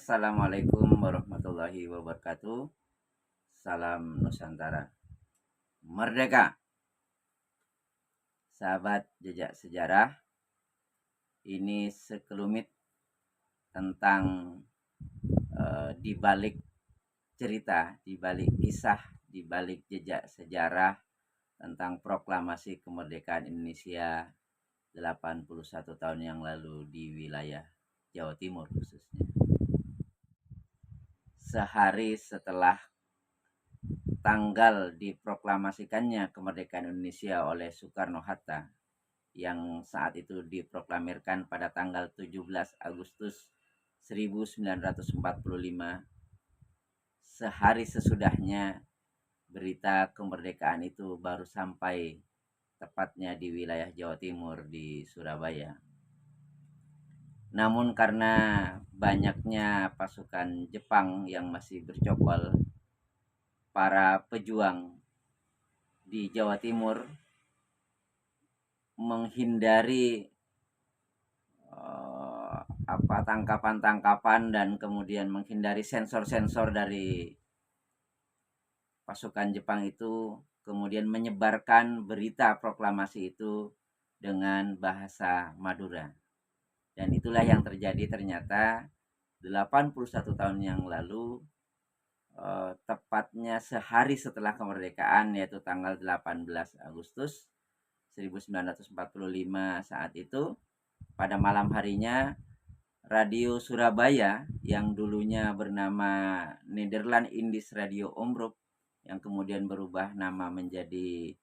Assalamualaikum warahmatullahi wabarakatuh. Salam Nusantara. Merdeka. Sahabat jejak sejarah, ini sekelumit tentang di balik cerita, di balik kisah, di balik jejak sejarah tentang proklamasi kemerdekaan Indonesia 81 tahun yang lalu di wilayah Jawa Timur khususnya. Sehari setelah tanggal diproklamasikannya kemerdekaan Indonesia oleh Soekarno-Hatta yang saat itu diproklamirkan pada tanggal 17 Agustus 1945. Sehari sesudahnya berita kemerdekaan itu baru sampai tepatnya di wilayah Jawa Timur di Surabaya. Namun karena banyaknya pasukan Jepang yang masih bercokol, para pejuang di Jawa Timur menghindari tangkapan-tangkapan dan kemudian menghindari sensor-sensor dari pasukan Jepang itu, kemudian menyebarkan berita proklamasi itu dengan bahasa Madura. Dan itulah yang terjadi ternyata 81 tahun yang lalu, tepatnya sehari setelah kemerdekaan, yaitu tanggal 18 Agustus 1945 saat itu. Pada malam harinya, Radio Surabaya yang dulunya bernama Nederland Indies Radio Omroep, yang kemudian berubah nama menjadi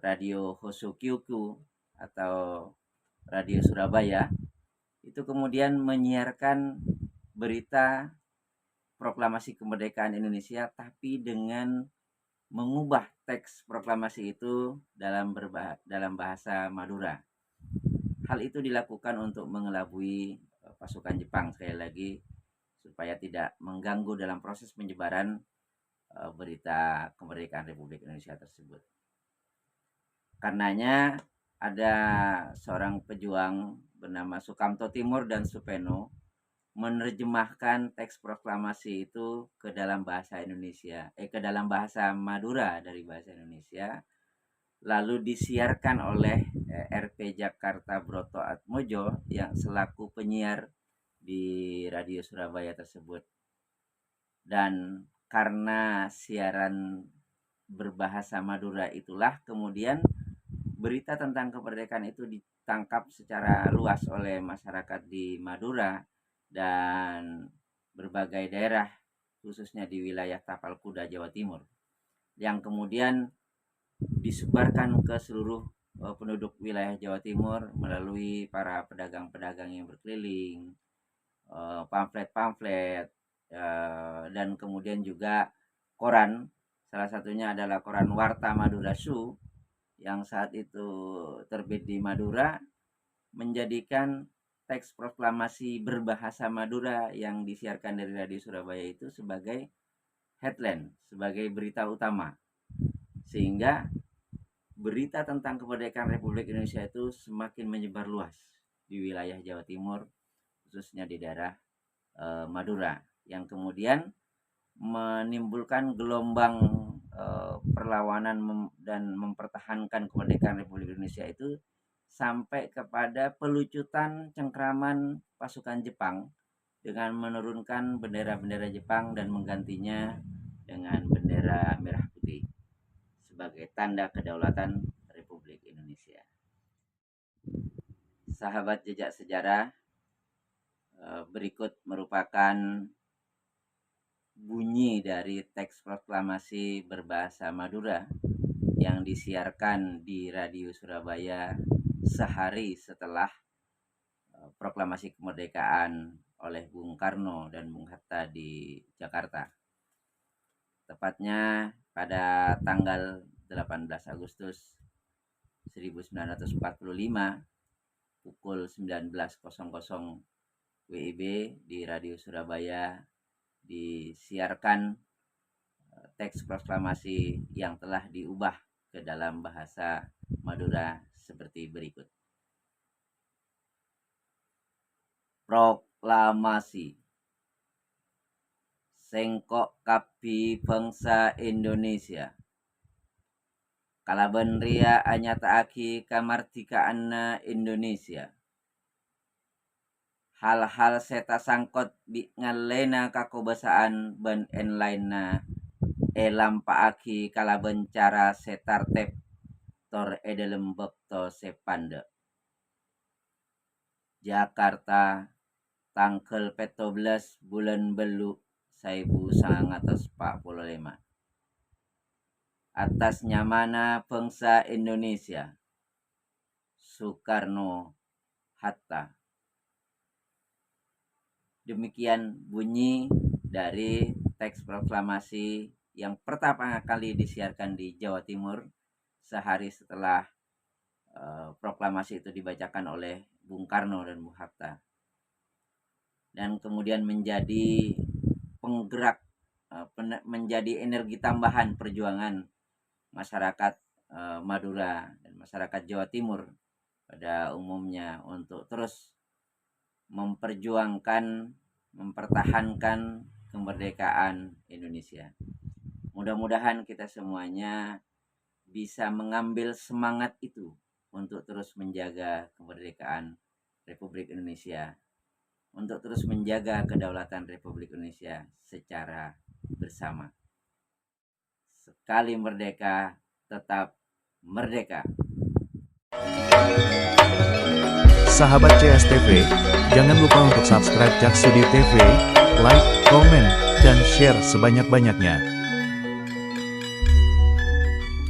Radio Hosokyuku atau Radio Surabaya, itu kemudian menyiarkan berita proklamasi kemerdekaan Indonesia, tapi dengan mengubah teks proklamasi itu dalam bahasa Madura. Hal itu dilakukan untuk mengelabui pasukan Jepang, sekali lagi, supaya tidak mengganggu dalam proses penyebaran berita kemerdekaan Republik Indonesia tersebut. Karenanya ada seorang pejuang bernama Sukamto Timur dan Supeno menerjemahkan teks proklamasi itu ke dalam bahasa Indonesia, ke dalam bahasa Madura dari bahasa Indonesia, lalu disiarkan oleh RP Jakarta Broto Atmojo yang selaku penyiar di Radio Surabaya tersebut. Dan karena siaran berbahasa Madura itulah kemudian berita tentang kemerdekaan itu ditangkap secara luas oleh masyarakat di Madura dan berbagai daerah, khususnya di wilayah Tapal Kuda, Jawa Timur, yang kemudian disebarkan ke seluruh penduduk wilayah Jawa Timur melalui para pedagang-pedagang yang berkeliling, pamflet-pamflet, dan kemudian juga koran. Salah satunya adalah koran Warta Madura Su yang saat itu terbit di Madura, menjadikan teks proklamasi berbahasa Madura yang disiarkan dari Radio Surabaya itu sebagai headline, sebagai berita utama, sehingga berita tentang kemerdekaan Republik Indonesia itu semakin menyebar luas di wilayah Jawa Timur, khususnya di daerah Madura, yang kemudian menimbulkan gelombang perlawanan dan mempertahankan kemerdekaan Republik Indonesia itu sampai kepada pelucutan cengkraman pasukan Jepang dengan menurunkan bendera-bendera Jepang dan menggantinya dengan bendera merah putih sebagai tanda kedaulatan Republik Indonesia. Sahabat jejak sejarah, berikut merupakan bunyi dari teks proklamasi berbahasa Madura yang disiarkan di Radio Surabaya sehari setelah proklamasi kemerdekaan oleh Bung Karno dan Bung Hatta di Jakarta. Tepatnya pada tanggal 18 Agustus 1945 pukul 19.00 WIB di Radio Surabaya disiarkan teks proklamasi yang telah diubah ke dalam bahasa Madura seperti berikut. Proklamasi. sengkok kapi bangsa Indonesia. Kalaban ria anyataaki kamardikaanna Indonesia. Hal-hal seta sangkot bi ngalena kakobasaan ban enlainna lampaaki kalaban cara setartep tor edelem bekto sepanda. Jakarta tanggal 14 bulan Belu 1945. Atas nyamana bangsa Indonesia, Soekarno-Hatta. Demikian bunyi dari teks proklamasi yang pertama kali disiarkan di Jawa Timur sehari setelah proklamasi itu dibacakan oleh Bung Karno dan Bung Hatta, dan kemudian menjadi penggerak, menjadi energi tambahan perjuangan masyarakat Madura dan masyarakat Jawa Timur pada umumnya untuk terus memperjuangkan, mempertahankan kemerdekaan Indonesia. Mudah-mudahan kita semuanya bisa mengambil semangat itu untuk terus menjaga kemerdekaan Republik Indonesia, untuk terus menjaga kedaulatan Republik Indonesia secara bersama. Sekali merdeka, tetap merdeka. Sahabat CSTV, jangan lupa untuk subscribe Cak Sudi TV, like, komen, dan share sebanyak-banyaknya.